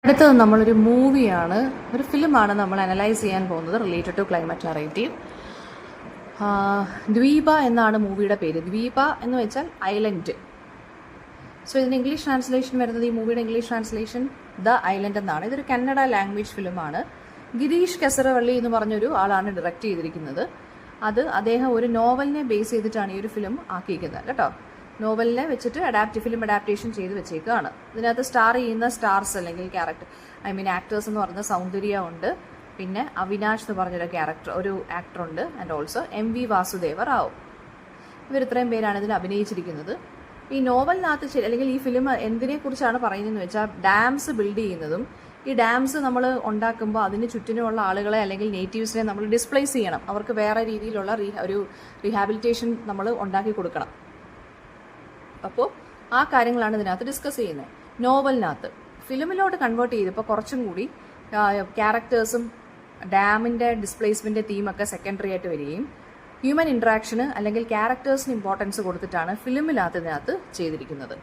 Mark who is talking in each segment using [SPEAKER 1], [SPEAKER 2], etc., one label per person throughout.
[SPEAKER 1] അടുത്തത് നമ്മളൊരു മൂവിയാണ്, ഒരു ഫിലിമാണ് നമ്മൾ അനലൈസ് ചെയ്യാൻ പോകുന്നത് റിലേറ്റഡ് ടു ക്ലൈമറ്റ് നറേറ്റീവ്. ദ്വീപ എന്നാണ് മൂവിയുടെ പേര്. ദ്വീപ എന്ന് വെച്ചാൽ ഐലൻഡ്. സോ ഇതിന് ഇംഗ്ലീഷ് ട്രാൻസ്ലേഷൻ വരുന്നത്, ഈ മൂവിയുടെ ഇംഗ്ലീഷ് ട്രാൻസ്ലേഷൻ ദ ഐലൻഡ് എന്നാണ്. ഇതൊരു കന്നഡ ലാംഗ്വേജ് ഫിലിമാണ്. ഗിരീഷ് കസറവള്ളി എന്ന് പറഞ്ഞൊരു ആളാണ് ഡയറക്റ്റ് ചെയ്തിരിക്കുന്നത്. അദ്ദേഹം ഒരു നോവലിനെ ബേസ് ചെയ്തിട്ടാണ് ഈ ഒരു ഫിലിം ആക്കിയിരിക്കുന്നത് കേട്ടോ. നോവലിനെ വെച്ചിട്ട് ഫിലിം അഡാപ്റ്റേഷൻ ചെയ്ത് വെച്ചേക്കുകയാണ്. ഇതിനകത്ത് സ്റ്റാർ ചെയ്യുന്ന സ്റ്റാർസ് അല്ലെങ്കിൽ ആക്ടേഴ്സ് എന്ന് പറയുന്ന സൗന്ദര്യ ഉണ്ട്, പിന്നെ അവിനാഷ് എന്ന് പറഞ്ഞൊരു ഒരു ആക്ടർ ഉണ്ട്, ആൻഡ് ഓൾസോ MV വാസുദേവ റാവു. ഇവർ ഇത്രയും പേരാണ് ഇതിൽ അഭിനയിച്ചിരിക്കുന്നത്. ഈ നോവലിനകത്ത് അല്ലെങ്കിൽ ഈ ഫിലിം എന്തിനെ കുറിച്ചാണ് പറയുന്നതെന്ന് വെച്ചാൽ ഡാംസ് ബിൽഡ് ചെയ്യുന്നതും, ഈ ഡാംസ് നമ്മൾ ഉണ്ടാക്കുമ്പോൾ അതിന് ചുറ്റിനുമുള്ള ആളുകളെ അല്ലെങ്കിൽ നേറ്റീവ്സിനെ നമ്മൾ ഡിസ്പ്ലേസ് ചെയ്യണം. അവർക്ക് വേറെ രീതിയിലുള്ള ഒരു റീഹാബിലിറ്റേഷൻ നമ്മൾ ഉണ്ടാക്കി കൊടുക്കണം. അപ്പോൾ ആ കാര്യങ്ങളാണ് ഇതിനകത്ത് ഡിസ്കസ് ചെയ്യുന്നത് നോവലിനകത്ത്. ഫിലിമിലോട്ട് കൺവേർട്ട് ചെയ്തപ്പോൾ കുറച്ചും കൂടി ക്യാരക്ടേഴ്സും ഡാമിൻ്റെ ഡിസ്പ്ലേസ്മെൻറ്റ് തീമൊക്കെ സെക്കൻഡറി ആയിട്ട് വരികയും ഹ്യൂമൻ ഇൻട്രാക്ഷന് അല്ലെങ്കിൽ ക്യാരക്ടേഴ്സിന് ഇമ്പോർട്ടൻസ് കൊടുത്തിട്ടാണ് ഇതിനകത്ത് ചെയ്തിരിക്കുന്നത്.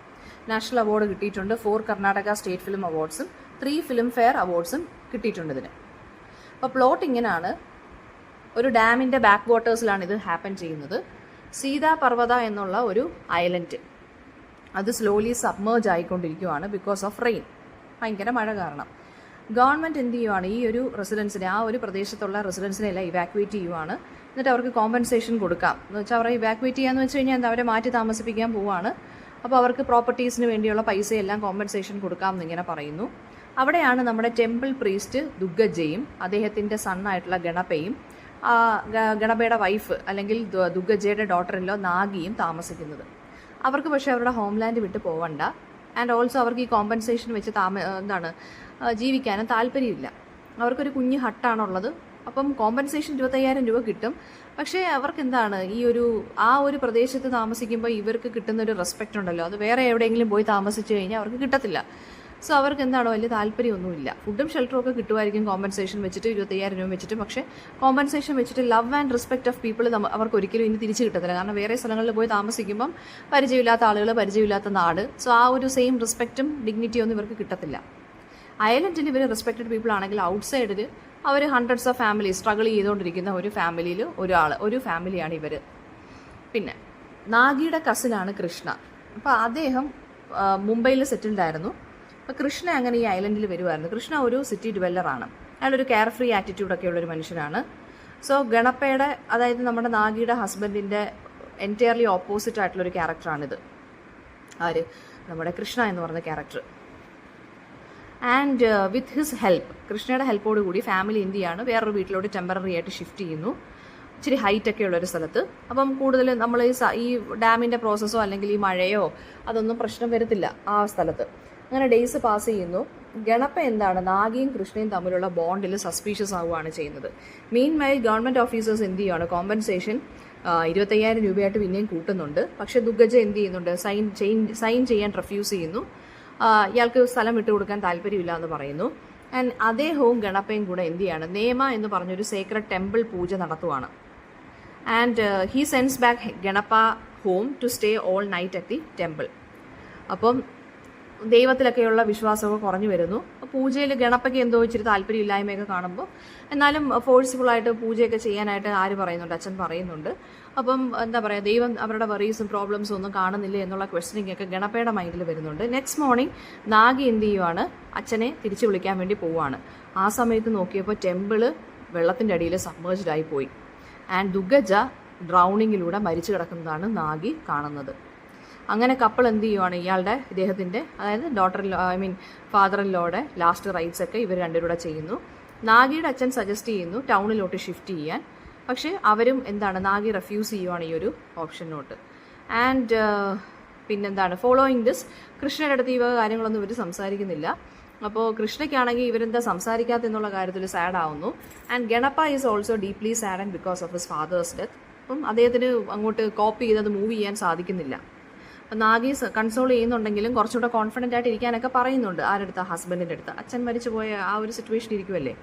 [SPEAKER 1] നാഷണൽ അവാർഡ് കിട്ടിയിട്ടുണ്ട്, 4 കർണാടക സ്റ്റേറ്റ് ഫിലിം അവാർഡ്സും 3 ഫിലിം ഫെയർ അവാർഡ്സും കിട്ടിയിട്ടുണ്ട് ഇതിന്. അപ്പോൾ പ്ലോട്ട് ഇങ്ങനെയാണ്. ഒരു ഡാമിൻ്റെ ബാക്ക് വാട്ടേഴ്സിലാണ് ഇത് ഹാപ്പൻ ചെയ്യുന്നത്. സീതാ പർവ്വത എന്നുള്ള ഒരു ഐലൻഡ്, അത് സ്ലോലി സബ്മേർജ് ആയിക്കൊണ്ടിരിക്കുകയാണ് ബിക്കോസ് ഓഫ് റെയിൻ, ഭയങ്കര മഴ കാരണം. ഗവൺമെൻറ് എന്ത് ചെയ്യുവാണ്, ഈ ഒരു റെസിഡൻസിനെ, ആ ഒരു പ്രദേശത്തുള്ള റെസിഡൻസിനെ എല്ലാം ഇവാക്യുവേറ്റ് ചെയ്യുവാണ്. എന്നിട്ട് അവർക്ക് കോമ്പൻസേഷൻ കൊടുക്കാം എന്ന് വെച്ചാൽ അവരെ ഇവാക്യുവേറ്റ് ചെയ്യാന്ന് വെച്ച് കഴിഞ്ഞാൽ അവരെ മാറ്റി താമസിപ്പിക്കാൻ പോവുകയാണ്. അപ്പോൾ അവർക്ക് പ്രോപ്പർട്ടീസിന് വേണ്ടിയുള്ള പൈസയെല്ലാം കോമ്പൻസേഷൻ കൊടുക്കാം എന്നിങ്ങനെ പറയുന്നു. അവിടെയാണ് നമ്മുടെ ടെമ്പിൾ പ്രീസ്റ്റ് ദുഗ്ഗജയും അദ്ദേഹത്തിൻ്റെ സണ്ണായിട്ടുള്ള ഗണപയും ഗണപയുടെ വൈഫ് അല്ലെങ്കിൽ ദുഗ്ഗജയുടെ ഡോട്ടറിലോ നാഗിയും താമസിക്കുന്നത്. അവർക്ക് പക്ഷേ അവരുടെ ഹോംലാൻഡ് വിട്ട് പോവണ്ട, ആൻഡ് ഓൾസോ അവർക്ക് ഈ കോമ്പൻസേഷൻ വെച്ച് ജീവിക്കാനും താല്പര്യമില്ല. അവർക്കൊരു കുഞ്ഞ് ഹട്ടാണുള്ളത്. അപ്പം കോമ്പൻസേഷൻ 25,000 രൂപ കിട്ടും. പക്ഷേ അവർക്ക് ആ ഒരു പ്രദേശത്ത് താമസിക്കുമ്പോൾ ഇവർക്ക് കിട്ടുന്നൊരു റെസ്പെക്റ്റ് ഉണ്ടല്ലോ, അത് വേറെ എവിടെയെങ്കിലും പോയി താമസിച്ച് കഴിഞ്ഞാൽ അവർക്ക് കിട്ടത്തില്ല. സോ അവർക്ക് വലിയ താല്പര്യമൊന്നുമില്ല. ഫുഡും ഷെൽട്ടറും ഒക്കെ കിട്ടുമായിരിക്കും കോമ്പൻസേഷൻ വെച്ചിട്ട്, 25,000 രൂപ വെച്ചിട്ട്. പക്ഷേ കോമ്പൻസേഷൻ വെച്ചിട്ട് love and respect of people അവർക്ക് ഒരിക്കലും ഇനി തിരിച്ച് കിട്ടത്തില്ല. കാരണം വേറെ സ്ഥലങ്ങളിൽ പോയി താമസിക്കുമ്പം പരിചയമില്ലാത്ത ആളുകൾ, പരിചയമില്ലാത്ത നാട്. സോ ആ ഒരു സെയിം റെസ്പെക്റ്റും ഡിഗ്നിറ്റിയും ഒന്നും ഇവർക്ക് കിട്ടത്തില്ല. അയലൻഡിൽ ഇവർ റെസ്പെക്റ്റഡ് പീപ്പിൾ ആണെങ്കിൽ ഔട്ട് സൈഡിൽ അവർ ഹൺഡ്രഡ്സ് ഓഫ് ഫാമിലി സ്ട്രഗിൾ ചെയ്തുകൊണ്ടിരിക്കുന്ന ഒരു ഫാമിലിയിൽ ഒരു ഫാമിലിയാണ് ഇവർ. പിന്നെ നാഗിയുടെ കസിനാണ് കൃഷ്ണ. അപ്പോൾ അദ്ദേഹം മുംബൈയിൽ സെറ്റിൽഡ് ആയിരുന്നു. അപ്പോൾ കൃഷ്ണ അങ്ങനെ ഈ ഐലൻഡിൽ വരുമായിരുന്നു. കൃഷ്ണ ഒരു സിറ്റി ഡ്വെല്ലറാണ്. അയാളൊരു കെയർ ഫ്രീ ആറ്റിറ്റ്യൂഡൊക്കെ ഉള്ളൊരു മനുഷ്യനാണ്. സോ ഗണപയുടെ, അതായത് നമ്മുടെ നാഗിയുടെ ഹസ്ബൻഡിൻ്റെ എൻറ്റയർലി ഓപ്പോസിറ്റ് ആയിട്ടുള്ളൊരു ക്യാരക്ടറാണിത്. നമ്മുടെ കൃഷ്ണ എന്ന് പറയുന്ന character. And with his help, കൃഷ്ണയുടെ ഹെൽപ്പോട് കൂടി ഫാമിലി എന്ത് ചെയ്യാണ്, വേറൊരു വീട്ടിലോട്ട് ടെമ്പററി ആയിട്ട് ഷിഫ്റ്റ് ചെയ്യുന്നു, ഇച്ചിരി ഹൈറ്റൊക്കെ ഉള്ളൊരു സ്ഥലത്ത്. അപ്പം കൂടുതൽ നമ്മൾ ഈ ഡാമിൻ്റെ പ്രോസസ്സോ അല്ലെങ്കിൽ ഈ മഴയോ അതൊന്നും പ്രശ്നം വരത്തില്ല ആ സ്ഥലത്ത്. അങ്ങനെ ഡേയ്സ് പാസ് ചെയ്യുന്നു. ഗണപ നാഗിയും കൃഷ്ണയും തമ്മിലുള്ള ബോണ്ടിൽ സസ്പീഷ്യസ് ആവുകയാണ് ചെയ്യുന്നത്. മീൻ മൈൽ ഗവൺമെൻറ് ഓഫീസേഴ്സ് എന്ത് ചെയ്യുകയാണ്, കോമ്പൻസേഷൻ 25,000 രൂപയായിട്ട് പിന്നെയും കൂട്ടുന്നുണ്ട്. പക്ഷേ ദുഗ്ഗജ എന്ത് ചെയ്യുന്നുണ്ട്, സൈൻ ചെയ്യാൻ റെഫ്യൂസ് ചെയ്യുന്നു. ഇയാൾക്ക് സ്ഥലം വിട്ടുകൊടുക്കാൻ താല്പര്യമില്ല എന്ന് പറയുന്നു. ആൻഡ് അദ്ദേഹവും ഗണപയും കൂടെ എന്ത് ചെയ്യാണ്, നേമ എന്ന് പറഞ്ഞൊരു സേക്രഡ് ടെമ്പിൾ പൂജ നടത്തുവാണ്. And he sends back Ganapa home to stay all night at the temple. അപ്പം ദൈവത്തിലൊക്കെയുള്ള വിശ്വാസമൊക്കെ കുറഞ്ഞു വരുന്നു. പൂജയിൽ ഗണപയ്ക്ക് എന്തോ ഇച്ചിരി താല്പര്യമില്ലായ്മയൊക്കെ കാണുമ്പോൾ എന്നാലും ഫോഴ്സ്ഫുള്ളായിട്ട് പൂജയൊക്കെ ചെയ്യാനായിട്ട് പറയുന്നുണ്ട്, അച്ഛൻ പറയുന്നുണ്ട്. അപ്പം ദൈവം അവരുടെ വറീസും പ്രോബ്ലംസും ഒന്നും കാണുന്നില്ല എന്നുള്ള ക്വസ്റ്റ്യനിങ് ഒക്കെ ഗണപയുടെ മൈൻഡിൽ വരുന്നുണ്ട്. നെക്സ്റ്റ് മോർണിംഗ് നാഗി എന്ത് ചെയ്യുവാണ്, അച്ഛനെ തിരിച്ചു വിളിക്കാൻ വേണ്ടി പോവുകയാണ്. ആ സമയത്ത് നോക്കിയപ്പോൾ ടെമ്പിള് വെള്ളത്തിൻ്റെ അടിയിൽ സബ്മേർജ്ഡ് ആയി പോയി. ആൻഡ് ദുഗ്ഗജ ഡ്രൗണിങ്ങിലൂടെ മരിച്ചു കിടക്കുന്നതാണ് നാഗി കാണുന്നത്. അങ്ങനെ കപ്പിൾ എന്ത് ചെയ്യുവാണ്, ഇദ്ദേഹത്തിൻ്റെ അതായത് ഫാദർ ഇൻ ലോയുടെ ലാസ്റ്റ് റൈറ്റ്സ് ഒക്കെ ഇവർ രണ്ടുപേരുടെ ചെയ്യുന്നു. നാഗിയുടെ അച്ഛൻ സജസ്റ്റ് ചെയ്യുന്നു ടൗണിലോട്ട് ഷിഫ്റ്റ് ചെയ്യാൻ. പക്ഷേ അവരും നാഗി റെഫ്യൂസ് ചെയ്യുവാണ് ഈ ഒരു ഓപ്ഷനോട്ട്. ആൻഡ് ഫോളോയിങ് ദിസ് കൃഷ്ണയുടെ അടുത്ത് ഈ വക കാര്യങ്ങളൊന്നും ഇവർ സംസാരിക്കുന്നില്ല. അപ്പോൾ കൃഷ്ണയ്ക്കാണെങ്കിൽ ഇവരെന്താ സംസാരിക്കാത്തെന്നുള്ള കാര്യത്തിൽ സാഡ് ആവുന്നു. And Ganapa is also deeply sad and because of his father's death. അപ്പം അദ്ദേഹത്തിന് അങ്ങോട്ട് കോപ്പി ചെയ്തത് മൂവ് ചെയ്യാൻ സാധിക്കുന്നില്ല. അപ്പം നാഗി കൺസോൾ ചെയ്യുന്നുണ്ടെങ്കിലും കുറച്ചുകൂടെ കോൺഫിഡൻ്റ് ആയിട്ട് ഇരിക്കാനൊക്കെ പറയുന്നുണ്ട്. ആരുടെ ഹസ്ബൻഡിൻ്റെ അടുത്ത്. അച്ഛൻ മരിച്ചു പോയ ആ ഒരു സിറ്റുവേഷൻ ഇരിക്കുമല്ലേ.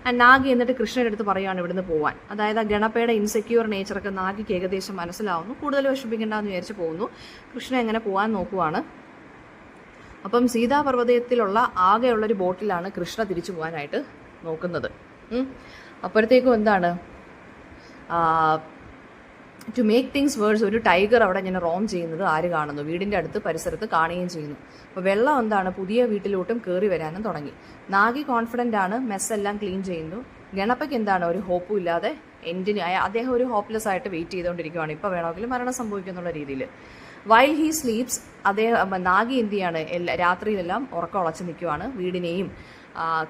[SPEAKER 1] ആൻഡ് നാഗി എന്നിട്ട് കൃഷ്ണയുടെ അടുത്ത് പറയുകയാണ് ഇവിടുന്ന് പോകാൻ. അതായത് ആ ഗണപയുടെ ഇൻസെക്യൂർ നേച്ചറൊക്കെ നാഗിക്ക് ഏകദേശം മനസ്സിലാവുന്നു. കൂടുതൽ വിഷമിക്കേണ്ടെന്ന് വിചാരിച്ച് പോകുന്നു. കൃഷ്ണ എങ്ങനെ പോകാൻ നോക്കുവാണ്. അപ്പം സീതാപർവ്വതത്തിലുള്ള ആകെയുള്ളൊരു ബോട്ടിലാണ് കൃഷ്ണ തിരിച്ചു പോകാനായിട്ട് നോക്കുന്നത്. അപ്പോഴത്തേക്കും എന്താണ്, ടു മേക്ക് തിങ്സ് വേഴ്സ് ഒരു ടൈഗർ അവിടെ ഇങ്ങനെ റോം ചെയ്യുന്നത് ആര് കാണുന്നു? വീടിൻ്റെ അടുത്ത് പരിസരത്ത് കാണുകയും ചെയ്യുന്നു. അപ്പോൾ വെള്ളം എന്താണ്, പുതിയ വീട്ടിലോട്ടും കയറി വരാനും തുടങ്ങി. നാഗി കോൺഫിഡൻ്റ് ആണ്, മെസ്സെല്ലാം ക്ലീൻ ചെയ്യുന്നു. ഗണപയ്ക്ക് എന്താണ്, ഒരു ഹോപ്പും ഇല്ലാതെ എൻഡിന് അദ്ദേഹം ഒരു ഹോപ്പ്ലെസ് ആയിട്ട് വെയിറ്റ് ചെയ്തുകൊണ്ടിരിക്കുകയാണ്, ഇപ്പോൾ വേണമെങ്കിലും മരണം സംഭവിക്കുന്നുള്ള രീതിയിൽ. വൈൽ ഹീ സ്ലീപ്സ് നാഗി എന്ത് ചെയ്യാണ്, രാത്രിയിലെല്ലാം ഉറക്കം ഉളച്ച് നിൽക്കുവാണ്. വീടിനെയും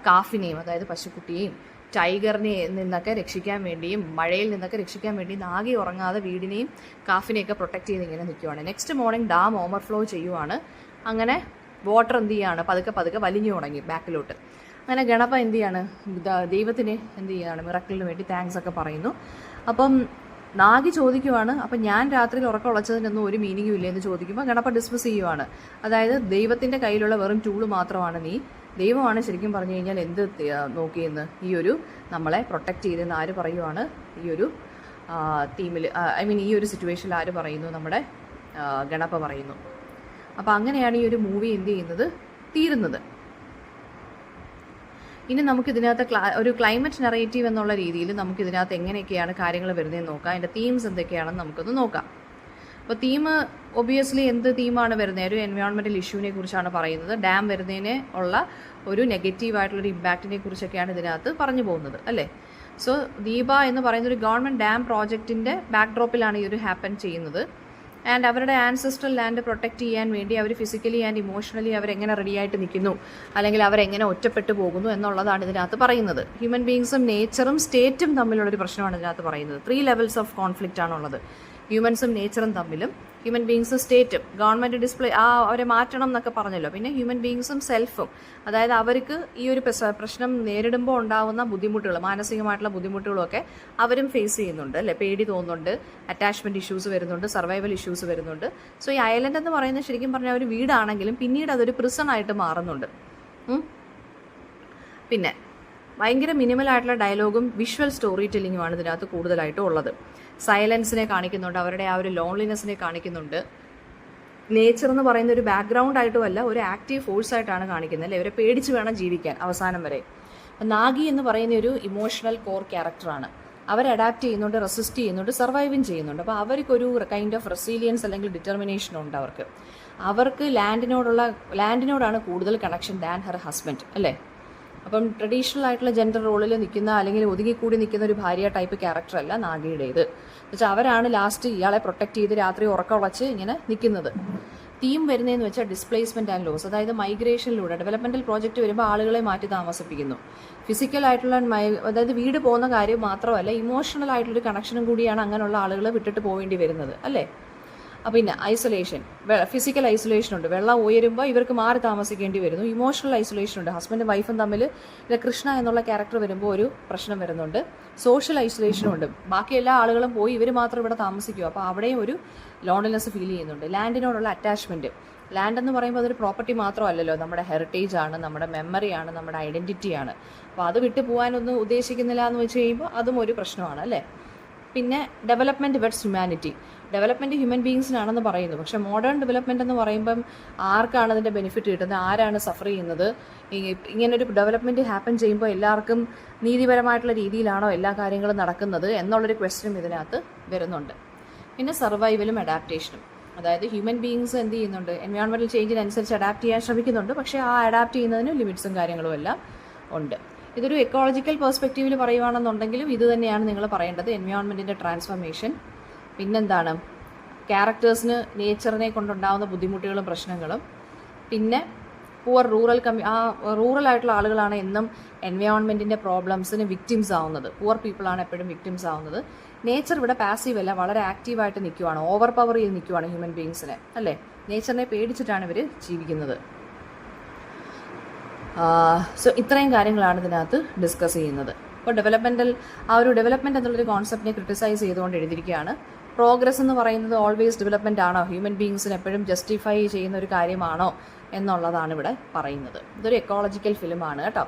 [SPEAKER 1] കാഫിനെയും, അതായത് പശുക്കുട്ടിയെയും ടൈഗറിനെ നിന്നൊക്കെ രക്ഷിക്കാൻ വേണ്ടിയും മഴയിൽ നിന്നൊക്കെ രക്ഷിക്കാൻ വേണ്ടി നാഗി ഉറങ്ങാതെ വീടിനെയും കാഫിനെയൊക്കെ പ്രൊട്ടക്ട് ചെയ്ത് ഇങ്ങനെ നിൽക്കുവാണ്. നെക്സ്റ്റ് മോർണിംഗ് ഡാം ഓവർഫ്ലോ ചെയ്യുവാണ്. അങ്ങനെ വാട്ടർ എന്ത് ചെയ്യാണ്, പതുക്കെ വലിഞ്ഞു തുടങ്ങി ബാക്കിലോട്ട്. അങ്ങനെ ഗണപ എന്ത് ചെയ്യാണ്, ദൈവത്തിന് എന്ത് ചെയ്യാണ്, മിറക്കിളിന് വേണ്ടി താങ്ക്സ് ഒക്കെ പറയുന്നു. അപ്പം നാഗി ചോദിക്കുവാണ്, അപ്പം ഞാൻ രാത്രിയിൽ ഉറക്കം ഉളച്ചതിനൊന്നും ഒരു മീനിങ്ങും ഇല്ലേ എന്ന് ചോദിക്കുമ്പോൾ ഗണപ ഡിസ്മിസ് ചെയ്യുവാണ്. അതായത് ദൈവത്തിൻ്റെ കയ്യിലുള്ള വെറും ടൂള് മാത്രമാണ് നീ, ദൈവമാണ് ശരിക്കും പറഞ്ഞു കഴിഞ്ഞാൽ എന്ത് നോക്കിയെന്ന് ഈ ഒരു നമ്മളെ പ്രൊട്ടക്റ്റ് ചെയ്തെന്ന് ആര് പറയുവാണ്, ഈ ഒരു തീമിൽ, ഈ ഒരു സിറ്റുവേഷനിൽ ആര് പറയുന്നു, നമ്മുടെ ഗണപ പറയുന്നു. അപ്പോൾ അങ്ങനെയാണ് ഈ ഒരു മൂവി എന്ത് ചെയ്യുന്നത്, തീരുന്നത്. ഇനി നമുക്കിതിനകത്ത് ഒരു ക്ലൈമറ്റ് നറേറ്റീവ് എന്നുള്ള രീതിയിൽ നമുക്കിതിനകത്ത് എങ്ങനെയൊക്കെയാണ് കാര്യങ്ങൾ വരുന്നതെന്ന് നോക്കാം. അതിൻ്റെ തീംസ് എന്തൊക്കെയാണെന്ന് നമുക്കൊന്ന് നോക്കാം. അപ്പോൾ തീം ഒബിയസ്ലി എന്ത് തീമാണ് വരുന്നത്, ഒരു എൻവയോൺമെൻറ്റൽ ഇഷ്യൂവിനെ കുറിച്ചാണ് പറയുന്നത്. ഡാം വരുന്നതിന് ഉള്ള ഒരു നെഗറ്റീവായിട്ടുള്ളൊരു ഇമ്പാക്റ്റിനെ കുറിച്ചൊക്കെയാണ് ഇതിനകത്ത് പറഞ്ഞു പോകുന്നത്, അല്ലേ? സോ ദീപ എന്ന് പറയുന്ന ഒരു ഗവൺമെൻറ് ഡാം പ്രോജക്റ്റിൻ്റെ ബാക്ക്ഡ്രോപ്പിലാണ് ഈ ഒരു ഹാപ്പൻ ചെയ്യുന്നത്. ആൻഡ് അവരുടെ ആൻസെസ്ട്രൽ ലാൻഡ് പ്രൊട്ടക്റ്റ് ചെയ്യാൻ വേണ്ടി അവർ ഫിസിക്കലി ആൻഡ് ഇമോഷണലി അവരെങ്ങനെ റെഡിയായിട്ട് നിൽക്കുന്നു, അല്ലെങ്കിൽ അവരെങ്ങനെ ഒറ്റപ്പെട്ടു പോകുന്നു എന്നുള്ളതാണ് ഇതിനകത്ത് പറയുന്നത്. ഹ്യൂമൻ ബീങ്സും നേച്ചറും സ്റ്റേറ്റും തമ്മിലുള്ളൊരു പ്രശ്നമാണ് ഇതിനകത്ത് പറയുന്നത്. 3 ലെവൽസ് ഓഫ് കോൺഫ്ലിക്റ്റ് ആണുള്ളത്. ഹ്യൂമൻസും നേച്ചറും തമ്മിലും, ഹ്യൂമൻ ബീങ്സും സ്റ്റേറ്റും, ഗവൺമെൻറ് ഡിസ്പ്ലേ അവരെ മാറ്റണം എന്നൊക്കെ പറഞ്ഞല്ലോ. പിന്നെ ഹ്യൂമൻ ബീങ്സും സെൽഫും, അതായത് അവർക്ക് ഈ ഒരു പ്രശ്നം നേരിടുമ്പോൾ ഉണ്ടാകുന്ന ബുദ്ധിമുട്ടുകൾ, മാനസികമായിട്ടുള്ള ബുദ്ധിമുട്ടുകളൊക്കെ അവരും ഫേസ് ചെയ്യുന്നുണ്ട്, അല്ലേ? പേടി തോന്നുന്നുണ്ട്, അറ്റാച്ച്മെൻറ്റ് ഇഷ്യൂസ് വരുന്നുണ്ട്, സർവൈവൽ ഇഷ്യൂസ് വരുന്നുണ്ട്. സോ ഈ ഐലൻഡ് എന്ന് പറയുന്നത് ശരിക്കും പറഞ്ഞാൽ ഒരു വീടാണെങ്കിലും പിന്നീട് അതൊരു പ്രിസൺ ആയിട്ട് മാറുന്നുണ്ട്. പിന്നെ ഭയങ്കര മിനിമലായിട്ടുള്ള ഡയലോഗും വിഷ്വൽ സ്റ്റോറി ടെല്ലിങ്ങുമാണ് ഇതിനകത്ത് കൂടുതലായിട്ടും ഉള്ളത്. സൈലൻസിനെ കാണിക്കുന്നുണ്ട്, അവരുടെ ആ ഒരു ലോൺലിനെസ്സിനെ കാണിക്കുന്നുണ്ട്. നേച്ചർ എന്ന് പറയുന്ന ഒരു ബാക്ക്ഗ്രൗണ്ട് ആയിട്ടുമല്ല, ഒരു ആക്റ്റീവ് ഫോഴ്സായിട്ടാണ് കാണിക്കുന്നത്, അല്ലേ? ഇവരെ പേടിച്ച് വേണം ജീവിക്കാൻ അവസാനം വരെ. നാഗി എന്ന് പറയുന്ന ഒരു ഇമോഷണൽ കോർ ക്യാരക്ടറാണ്. അവർ അഡാപ്റ്റ് ചെയ്യുന്നുണ്ട്, റെസിസ്റ്റ് ചെയ്യുന്നുണ്ട്, സർവൈവിങ് ചെയ്യുന്നുണ്ട്. അപ്പോൾ അവർക്കൊരു കൈൻഡ് ഓഫ് റെസീലിയൻസ് അല്ലെങ്കിൽ ഡിറ്റർമിനേഷൻ ഉണ്ട് അവർക്ക് ലാൻഡിനോടാണ് കൂടുതൽ കണക്ഷൻ ദാൻ ഹെർ ഹസ്ബൻഡ്, അല്ലേ? അപ്പം ട്രഡീഷണൽ ആയിട്ടുള്ള ജെൻഡർ റോളിൽ നിൽക്കുന്ന അല്ലെങ്കിൽ ഒതുങ്ങിക്കൂടി നിൽക്കുന്ന ഒരു ഭാര്യ ടൈപ്പ് ക്യാരക്ടർ അല്ല നാഗിയുടേത്. എന്നുവെച്ചാൽ അവരാണ് ലാസ്റ്റ് ഇയാളെ പ്രൊട്ടക്ട് ചെയ്ത് രാത്രി ഉറക്കം ഉളച്ച് ഇങ്ങനെ നിൽക്കുന്നത്. തീം വരുന്നതെന്ന് വെച്ചാൽ ഡിസ്പ്ലേസ്മെൻറ്റ് ആൻഡ് ലോസ്, അതായത് മൈഗ്രേഷനിലൂടെ ഡെവലപ്മെൻറ്റൽ പ്രോജക്റ്റ് വരുമ്പോൾ ആളുകളെ മാറ്റി താമസിപ്പിക്കുന്നു. ഫിസിക്കലായിട്ടുള്ള അതായത് വീട് പോകുന്ന കാര്യം മാത്രമല്ല, ഇമോഷണൽ ആയിട്ടുള്ളൊരു കണക്ഷനും കൂടിയാണ് അങ്ങനെയുള്ള ആളുകൾ വിട്ടിട്ട് പോകേണ്ടി വരുന്നത്, അല്ലേ? പിന്നെ ഐസൊലേഷൻ, ഫിസിക്കൽ ഐസൊലേഷൻ ഉണ്ട്. വെള്ളം ഉയരുമ്പോൾ ഇവർക്ക് മാറി താമസിക്കേണ്ടി വരുന്നു. ഇമോഷണൽ ഐസൊലേഷൻ ഉണ്ട്. ഹസ്ബൻഡും വൈഫും തമ്മിൽ കൃഷ്ണ എന്നുള്ള ക്യാരക്ടർ വരുമ്പോൾ ഒരു പ്രശ്നം വരുന്നുണ്ട്. സോഷ്യൽ ഐസൊലേഷനും ഉണ്ട്. ബാക്കി എല്ലാ ആളുകളും പോയി ഇവർ മാത്രം ഇവിടെ താമസിക്കുക. അപ്പോൾ അവിടെയും ഒരു ലോൺലിനെസ് ഫീൽ ചെയ്യുന്നുണ്ട്. ലാൻഡിനോടുള്ള അറ്റാച്ച്മെൻറ്റ്, ലാൻഡ് എന്ന് പറയുമ്പോൾ അതൊരു പ്രോപ്പർട്ടി മാത്രമല്ലല്ലോ, നമ്മുടെ ഹെറിറ്റേജ് ആണ്, നമ്മുടെ മെമ്മറിയാണ്, നമ്മുടെ ഐഡൻറ്റിറ്റിയാണ്. അപ്പോൾ അത് വിട്ടു പോകാനൊന്നും ഉദ്ദേശിക്കുന്നില്ല എന്ന് വെച്ച് കഴിയുമ്പോൾ അതും ഒരു പ്രശ്നമാണ്, അല്ലേ? പിന്നെ development vets humanity, development human ബീങ്സിനാണെന്ന് പറയുന്നു. പക്ഷേ മോഡേൺ ഡെവലപ്മെൻറ്റ് എന്ന് പറയുമ്പം ആർക്കാണ് അതിൻ്റെ ബെനിഫിറ്റ് കിട്ടുന്നത്, ആരാണ് സഫർ ചെയ്യുന്നത്? ഇങ്ങനൊരു ഡെവലപ്മെൻറ്റ് ഹാപ്പൻ ചെയ്യുമ്പോൾ എല്ലാവർക്കും നീതിപരമായിട്ടുള്ള രീതിയിലാണോ എല്ലാ കാര്യങ്ങളും നടക്കുന്നത് എന്നുള്ളൊരു ക്വസ്റ്റ്യനും ഇതിനകത്ത് വരുന്നുണ്ട്. പിന്നെ സർവൈവലും അഡാപ്റ്റേഷനും, അതായത് ഹ്യൂമൻ ബീങ്സ് എന്ത് ചെയ്യുന്നുണ്ട്, എൻവയോൺമെൻറ്റൽ ചേഞ്ചിനനുസരിച്ച് അഡാപ്റ്റ് ചെയ്യാൻ ശ്രമിക്കുന്നുണ്ട്. പക്ഷേ ആ അഡാപ്റ്റ് ചെയ്യുന്നതിന് ലിമിറ്റ്സും കാര്യങ്ങളും എല്ലാം ഉണ്ട്. ഇതൊരു എക്കോളജിക്കൽ പെർസ്പെക്റ്റീവിൽ പറയുകയാണെന്നുണ്ടെങ്കിലും ഇത് തന്നെയാണ് നിങ്ങൾ പറയേണ്ടത്, എൻവയോൺമെൻറ്റിൻ്റെ ട്രാൻസ്ഫർമേഷൻ. പിന്നെന്താണ്, ക്യാരക്ടേഴ്സിന് നേച്ചറിനെ കൊണ്ടുണ്ടാകുന്ന ബുദ്ധിമുട്ടുകളും പ്രശ്നങ്ങളും. പിന്നെ പുവർ റൂറൽ ആയിട്ടുള്ള ആളുകളാണ് എന്നും എൻവയോൺമെൻറ്റിൻ്റെ പ്രോബ്ലംസിന് വിക്ടിംസ് ആവുന്നത്. പുവർ പീപ്പിളാണ് എപ്പോഴും വിക്ടിംസ് ആവുന്നത്. നേച്ചർ ഇവിടെ പാസീവ് അല്ല, വളരെ ആക്റ്റീവായിട്ട് നിൽക്കുവാണ്, ഓവർ പവർ ചെയ്ത് നിൽക്കുവാണ് ഹ്യൂമൻ ബീങ്സിനെ, അല്ലേ? നേച്ചറിനെ പേടിച്ചിട്ടാണ് ഇവർ ജീവിക്കുന്നത്. സോ ഇത്രയും കാര്യങ്ങളാണ് ഇതിനകത്ത് ഡിസ്കസ് ചെയ്യുന്നത്. അപ്പോൾ ഡെവലപ്മെൻറ്റ് എന്നുള്ളൊരു കോൺസെപ്റ്റിനെ ക്രിട്ടിസൈസ് ചെയ്തുകൊണ്ട് എഴുതിയിരിക്കുകയാണ്. പ്രോഗ്രസ് എന്ന് പറയുന്നത് ഓൾവേസ് ഡെവലപ്മെൻ്റ് ആണോ, ഹ്യൂമൻ ബീങ്സിന് എപ്പോഴും ജസ്റ്റിഫൈ ചെയ്യുന്ന ഒരു കാര്യമാണോ എന്നുള്ളതാണ് ഇവിടെ പറയുന്നത്. ഇതൊരു എക്കോളജിക്കൽ ഫിലിമാണ് കേട്ടോ.